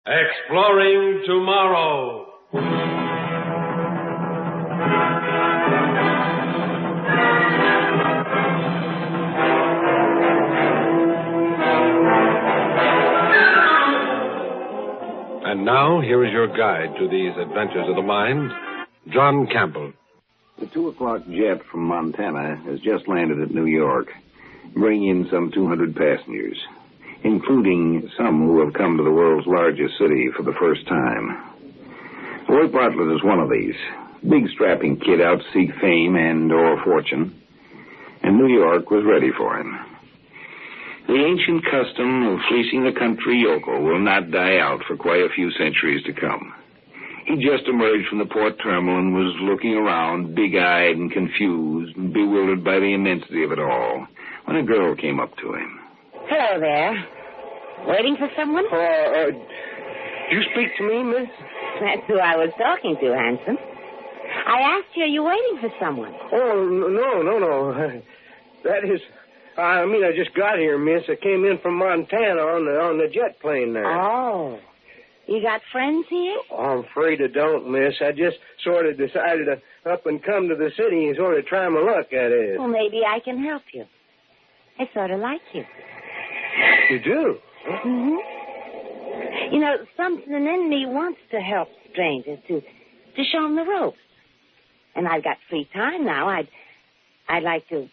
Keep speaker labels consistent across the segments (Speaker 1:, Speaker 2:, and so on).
Speaker 1: Exploring Tomorrow. And now, here is your guide to these adventures of the mind, John Campbell.
Speaker 2: The 2 o'clock jet from Montana has just landed at New York, bringing in some 200 passengers, including some who have come to the world's largest city for the first time. Roy Bartlett is one of these. Big strapping kid out to seek fame and/or fortune. And New York was ready for him. The ancient custom of fleecing the country yokel will not die out for quite a few centuries to come. He just emerged from the port terminal and was looking around, big-eyed and confused and bewildered by the immensity of it all, when a girl came up to him.
Speaker 3: Hello there. Waiting for someone?
Speaker 4: Do you speak to me, miss?
Speaker 3: That's who I was talking to, handsome. I asked you, are you waiting for someone?
Speaker 4: Oh, no. That is... I just got here, miss. I came in from Montana on the jet plane there.
Speaker 3: Oh. You got friends here?
Speaker 4: Oh, I'm afraid I don't, miss. I just sort of decided to up and come to the city and sort of try my luck at it.
Speaker 3: Well, maybe I can help you. I sort of like you.
Speaker 4: You do?
Speaker 3: Mm-hmm. You know, something in me wants to help strangers, to show them the ropes. And I've got free time now. I'd like to...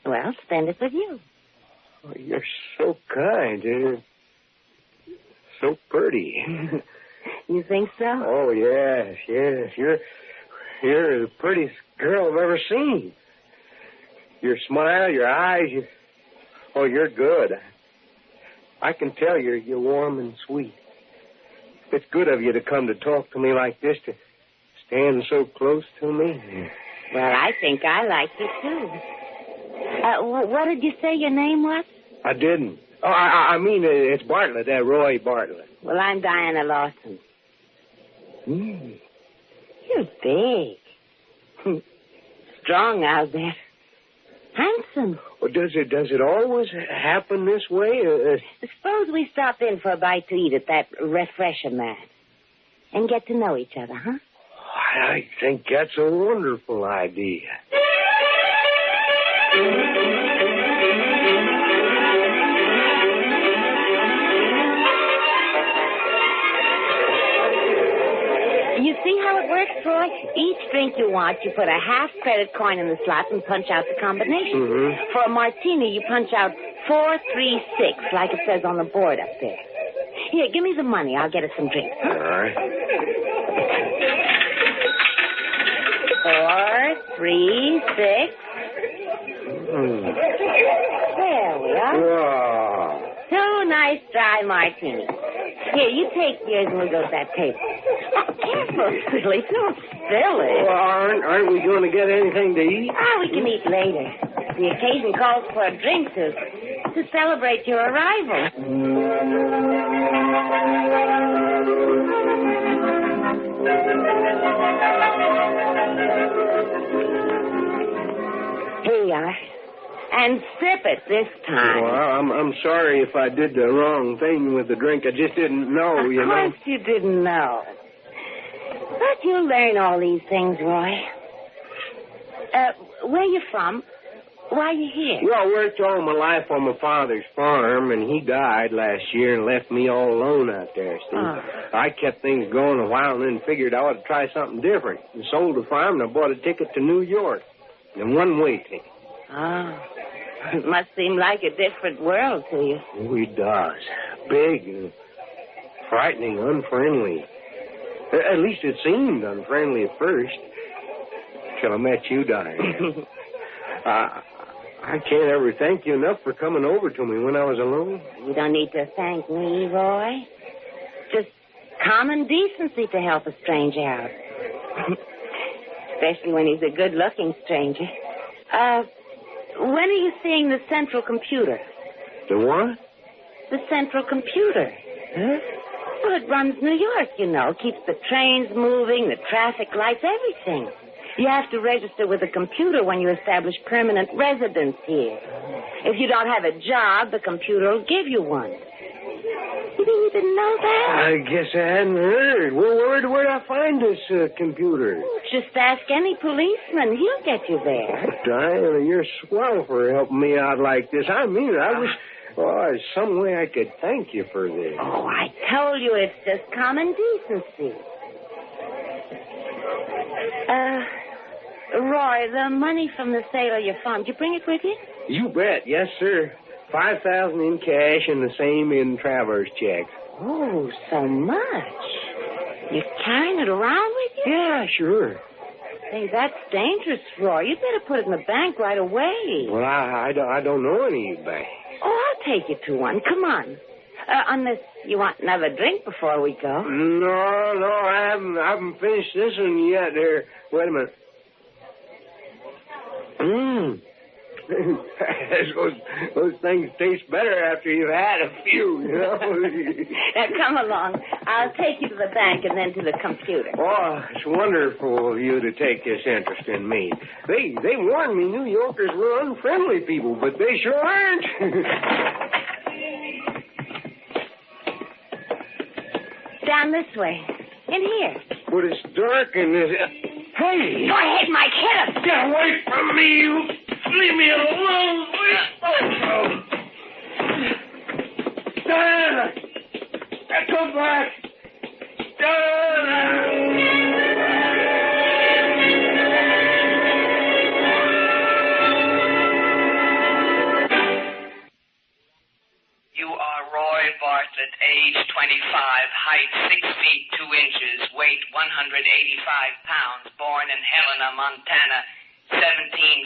Speaker 3: well, spend it with you.
Speaker 4: Oh, you're so kind. You're so pretty.
Speaker 3: You think so?
Speaker 4: Oh, yes. You're the prettiest girl I've ever seen. Your smile, your eyes, you're good. I can tell you're warm and sweet. It's good of you to come to talk to me like this, to stand so close to me.
Speaker 3: Well, I think I like you, too. What did you say your name was?
Speaker 4: I didn't. Oh, I mean, it's Bartlett, Roy Bartlett.
Speaker 3: Well, I'm Diana Lawson. You're big. Strong out there. Handsome.
Speaker 4: Well, does it always happen this way?
Speaker 3: Suppose we stop in for a bite to eat at that refresher mat and get to know each other, huh?
Speaker 4: I think that's a wonderful idea.
Speaker 3: You see how it works, Troy? Each drink you want, you put a half credit coin in the slot and punch out the combination.
Speaker 4: Mm-hmm.
Speaker 3: For a martini, you punch out 436, like it says on the board up there. Here, give me the money. I'll get us some drinks.
Speaker 4: All right.
Speaker 3: 436. There we are.
Speaker 4: Wow.
Speaker 3: 2 nice dry martinis. Here, you take yours and we'll go to that table. Oh, careful, silly. Don't spill it.
Speaker 4: Well, aren't we going to get anything to eat?
Speaker 3: We can eat later. The occasion calls for a drink to celebrate your arrival. Here you are. And sip it this time.
Speaker 4: Well, I'm sorry if I did the wrong thing with the drink. I just didn't know, you know.
Speaker 3: Of course you didn't know. But you'll learn all these things, Roy. Where you from? Why are you here?
Speaker 4: Well, I worked all my life on my father's farm, and he died last year and left me all alone out there, see.
Speaker 3: Oh.
Speaker 4: I kept things going a while and then figured I ought to try something different. And sold the farm, and I bought a ticket to New York. A one-way ticket.
Speaker 3: Oh. It must seem like a different world to you.
Speaker 4: Oh, it does. Big and frightening, unfriendly. At least it seemed unfriendly at first. Till I met you, Diane. I can't ever thank you enough for coming over to me when I was alone.
Speaker 3: You don't need to thank me, Roy. Just common decency to help a stranger out. Especially when he's a good-looking stranger. When are you seeing the central computer?
Speaker 4: The what?
Speaker 3: The central computer.
Speaker 4: Huh?
Speaker 3: Well, it runs New York, you know. Keeps the trains moving, the traffic lights, everything. You have to register with a computer when you establish permanent residence here. If you don't have a job, the computer will give you one. mean you didn't know that?
Speaker 4: I guess I hadn't heard. Well, where'd I find this computer?
Speaker 3: Just ask any policeman. He'll get you there.
Speaker 4: Diana, you're swell for helping me out like this. I mean it. I wish... Oh, there's some way I could thank you for this.
Speaker 3: Oh, I told you it's just common decency. Roy, the money from the sale of your farm, did you bring it with you?
Speaker 4: You bet. Yes, sir. $5,000 in cash and the same in traveler's checks.
Speaker 3: Oh, so much. You carrying it around with you?
Speaker 4: Yeah, sure.
Speaker 3: Hey, that's dangerous, Roy. You'd better put it in the bank right away.
Speaker 4: Well, I don't know any bank.
Speaker 3: Oh, I'll take you to one. Come on. Unless you want another drink before we go.
Speaker 4: No, I haven't finished this one yet. There. Wait a minute. Those things taste better after you've had a few, you know.
Speaker 3: Now, come along. I'll take you to the bank and then to the computer.
Speaker 4: Oh, it's wonderful of you to take this interest in me. They warned me New Yorkers were unfriendly people, but they sure aren't.
Speaker 3: Down this way. In here.
Speaker 4: But it's dark and there's... Hey!
Speaker 3: Go ahead, Mike. Hit him.
Speaker 4: Get away from me, you... Leave me alone. Diana! Come back! Diana!
Speaker 5: You are Roy Bartlett, age 25, height 6 feet 2 inches, weight 185 pounds, born in Helena, Montana, 17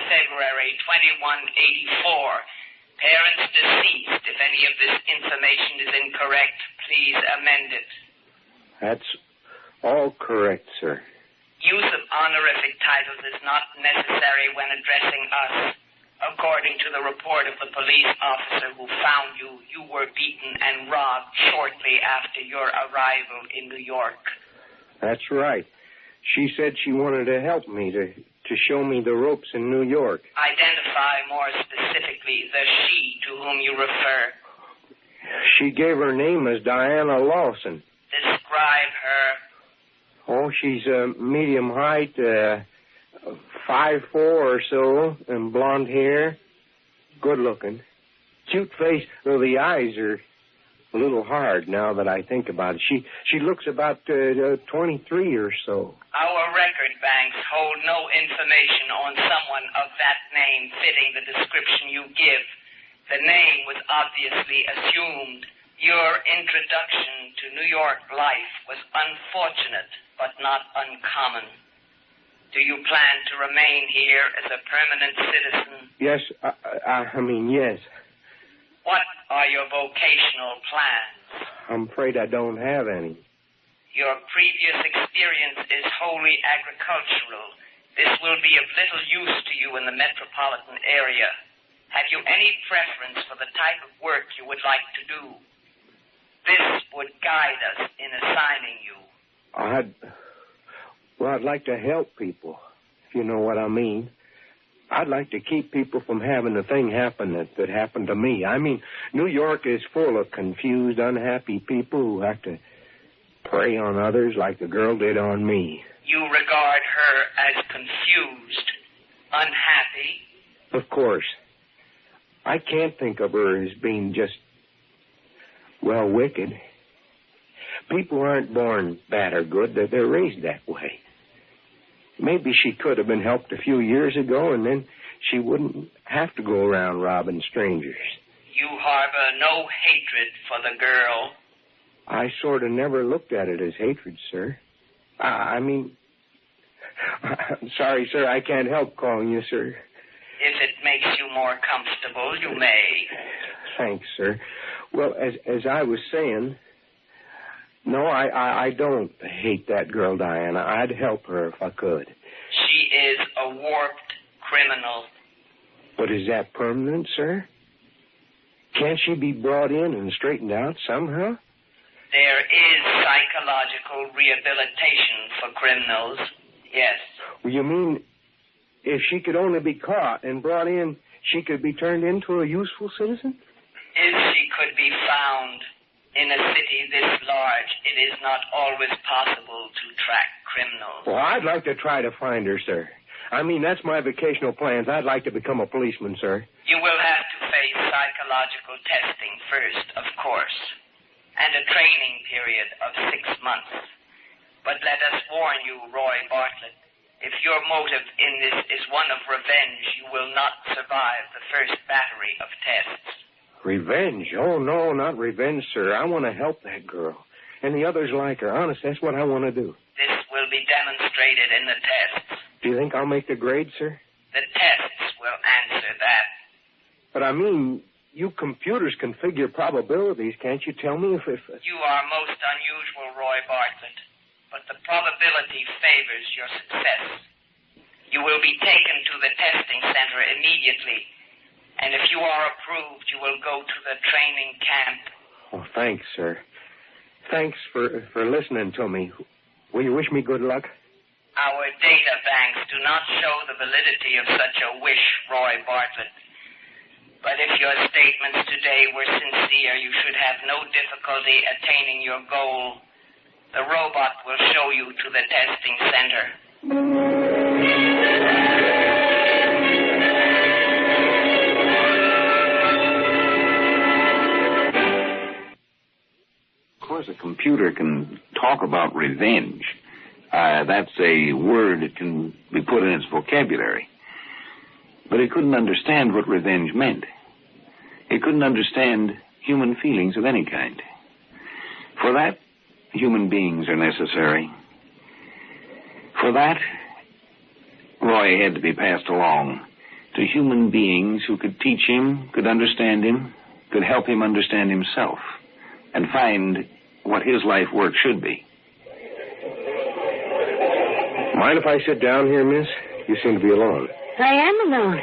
Speaker 5: February 2184. Parents deceased. If any of this information is incorrect, please amend it.
Speaker 4: That's all correct, sir.
Speaker 5: Use of honorific titles is not necessary when addressing us. According to the report of the police officer who found you, you were beaten and robbed shortly after your arrival in New York.
Speaker 4: That's right. She said she wanted to help me to show me the ropes in New York.
Speaker 5: Identify more specifically the she to whom you refer.
Speaker 4: She gave her name as Diana Lawson.
Speaker 5: Describe her.
Speaker 4: Oh, she's medium height, 5'4" or so, and blonde hair. Good looking. Cute face, though the eyes are a little hard now that I think about it. She looks about 23 or so.
Speaker 5: Our record banks hold no information on someone of that name fitting the description you give. The name was obviously assumed. Your introduction to New York life was unfortunate, but not uncommon. Do you plan to remain here as a permanent citizen?
Speaker 4: Yes, I mean, yes.
Speaker 5: What are your vocational plans?
Speaker 4: I'm afraid I don't have any.
Speaker 5: Your previous experience is wholly agricultural. This will be of little use to you in the metropolitan area. Have you any preference for the type of work you would like to do? This would guide us in assigning you.
Speaker 4: I'd like to help people, if you know what I mean. I'd like to keep people from having the thing happen that happened to me. I mean, New York is full of confused, unhappy people who have to prey on others like the girl did on me.
Speaker 5: You regard her as confused, unhappy?
Speaker 4: Of course. I can't think of her as being just, well, wicked. People aren't born bad or good. They're raised that way. Maybe she could have been helped a few years ago, and then she wouldn't have to go around robbing strangers.
Speaker 5: You harbor no hatred for the girl.
Speaker 4: I sort of never looked at it as hatred, sir. I'm sorry, sir, I can't help calling you, sir.
Speaker 5: If it makes you more comfortable, you may.
Speaker 4: Thanks, sir. Well, as I was saying, no, I don't hate that girl, Diana. I'd help her if I could.
Speaker 5: She is a warped criminal.
Speaker 4: But is that permanent, sir? Can't she be brought in and straightened out somehow?
Speaker 5: There is psychological rehabilitation for criminals, yes.
Speaker 4: Well, you mean if she could only be caught and brought in, she could be turned into a useful citizen?
Speaker 5: If she could be found. In a city this large, it is not always possible to track criminals.
Speaker 4: Well, I'd like to try to find her, sir. I mean, that's my vocational plans. I'd like to become a policeman, sir.
Speaker 5: You will have to face psychological testing first, of course, and a training period of 6 months. But let us warn you, Roy Bartlett, if your motive in this is one of revenge, you will not survive the first battery of tests.
Speaker 4: Revenge? Oh, no, not revenge, sir. I want to help that girl. And the others like her. Honest, that's what I want to do.
Speaker 5: This will be demonstrated in the tests.
Speaker 4: Do you think I'll make the grade, sir?
Speaker 5: The tests will answer that.
Speaker 4: But I mean, you computers can figure probabilities. Can't you tell me if...
Speaker 5: You are most unusual, Roy Bartlett. But the probability favors your success. You will be taken to the testing center immediately. And if you are approved, you will go to the training camp.
Speaker 4: Oh, thanks, sir. Thanks for listening to me. Will you wish me good luck?
Speaker 5: Our data banks do not show the validity of such a wish, Roy Bartlett. But if your statements today were sincere, you should have no difficulty attaining your goal. The robot will show you to the testing center.
Speaker 2: Of course, a computer can talk about revenge. That's a word that can be put in its vocabulary. But it couldn't understand what revenge meant. It couldn't understand human feelings of any kind. For that, human beings are necessary. For that, Roy had to be passed along to human beings who could teach him, could understand him, could help him understand himself, and find what his life work should be.
Speaker 4: Mind if I sit down here, miss? You seem to be alone.
Speaker 3: I am alone.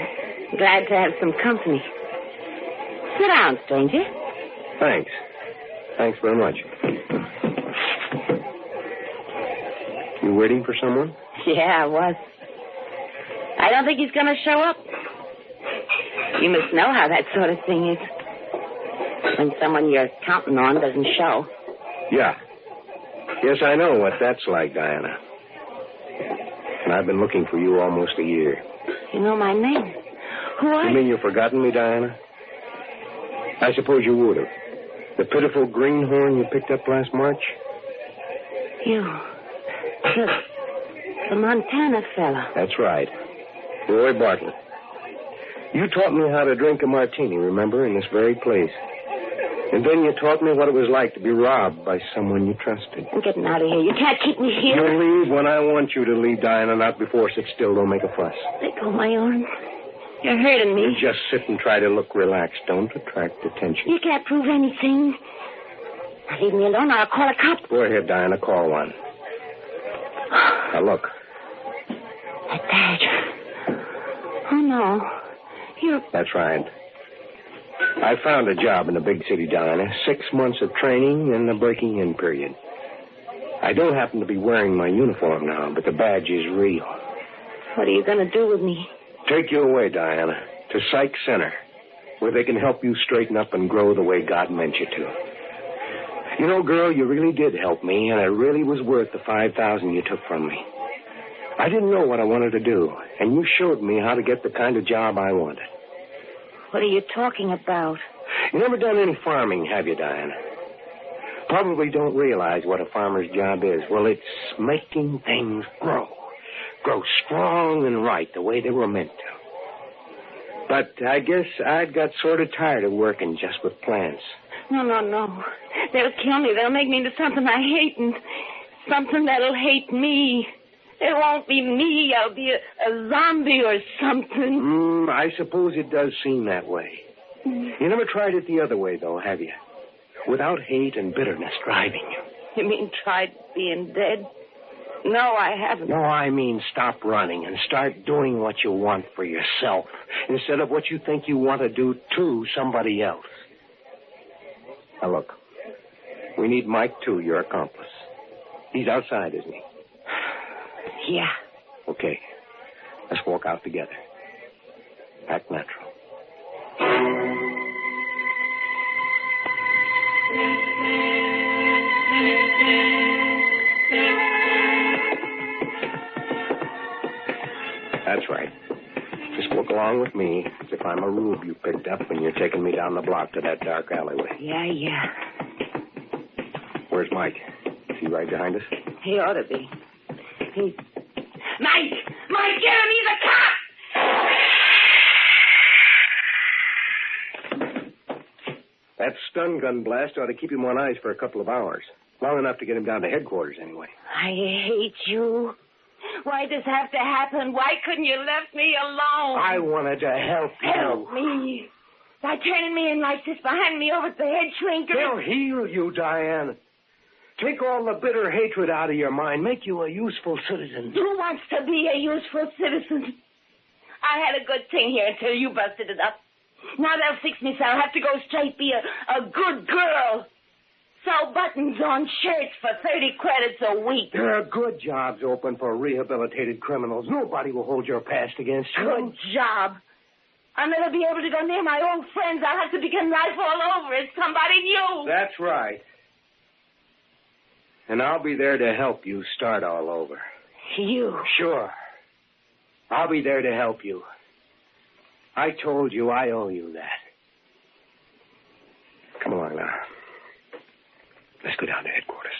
Speaker 3: Glad to have some company. Sit down, stranger.
Speaker 4: Thanks. Thanks very much. You waiting for someone?
Speaker 3: Yeah, I was. I don't think he's going to show up. You must know how that sort of thing is. When someone you're counting on doesn't show.
Speaker 4: Yeah. Yes, I know what that's like, Diana. And I've been looking for you almost a year.
Speaker 3: You know my name. Who are you?
Speaker 4: You mean you've forgotten me, Diana? I suppose you would have. The pitiful greenhorn you picked up last March?
Speaker 3: You. The Montana fella.
Speaker 4: That's right. Roy Bartlett. You taught me how to drink a martini, remember, in this very place. And then you taught me what it was like to be robbed by someone you trusted.
Speaker 3: I'm getting out of here. You can't keep me here.
Speaker 4: You'll leave when I want you to leave, Diana, not before. Sit still. Don't make a fuss.
Speaker 3: Let go of my arm. You're hurting me.
Speaker 4: You just sit and try to look relaxed. Don't attract attention.
Speaker 3: You can't prove anything. Now, leave me alone or I'll call a cop.
Speaker 4: Go ahead, Diana. Call one. Now, look.
Speaker 3: That badge. Oh, no. You...
Speaker 4: That's right. I found a job in a big city, Diana. 6 months of training and a breaking-in period. I don't happen to be wearing my uniform now, but the badge is real.
Speaker 3: What are you going to do with me?
Speaker 4: Take you away, Diana, to Psych Center, where they can help you straighten up and grow the way God meant you to. You know, girl, you really did help me, and it really was worth the $5,000 you took from me. I didn't know what I wanted to do, and you showed me how to get the kind of job I wanted.
Speaker 3: What are you talking about?
Speaker 4: You never done any farming, have you, Diana? Probably don't realize what a farmer's job is. Well, it's making things grow strong and right the way they were meant to. But I guess I'd got sort of tired of working just with plants.
Speaker 3: No. They'll kill me. They'll make me into something I hate and something that'll hate me. It won't be me. I'll be a zombie or something.
Speaker 4: I suppose it does seem that way. You never tried it the other way, though, have you? Without hate and bitterness driving you.
Speaker 3: You mean tried being dead? No, I haven't.
Speaker 4: No, I mean stop running and start doing what you want for yourself instead of what you think you want to do to somebody else. Now, look. We need Mike, too, your accomplice. He's outside, isn't he?
Speaker 3: Yeah.
Speaker 4: Okay. Let's walk out together. Act natural. That's right. Just walk along with me as if I'm a rube you picked up and you're taking me down the block to that dark alleyway.
Speaker 3: Yeah.
Speaker 4: Where's Mike? Is he right behind us?
Speaker 3: He ought to be. Mike! Mike, get him! He's a cop!
Speaker 4: That stun gun blast ought to keep him on ice for a couple of hours. Long enough to get him down to headquarters, anyway.
Speaker 3: I hate you. Why does this have to happen? Why couldn't you left me alone?
Speaker 4: I wanted to help you.
Speaker 3: Help me? By turning me in like this behind me over at the head shrinker?
Speaker 4: They'll heal you, Diane. Take all the bitter hatred out of your mind. Make you a useful citizen.
Speaker 3: Who wants to be a useful citizen? I had a good thing here until you busted it up. Now they'll fix me so I'll have to go straight be a good girl. Sew buttons on shirts for 30 credits a week.
Speaker 4: There are good jobs open for rehabilitated criminals. Nobody will hold your past against you.
Speaker 3: Good job. I'll never be able to go near my old friends. I'll have to begin life all over as somebody new.
Speaker 4: That's right. And I'll be there to help you start all over.
Speaker 3: You?
Speaker 4: Sure. I'll be there to help you. I told you I owe you that. Come along now. Let's go down to headquarters.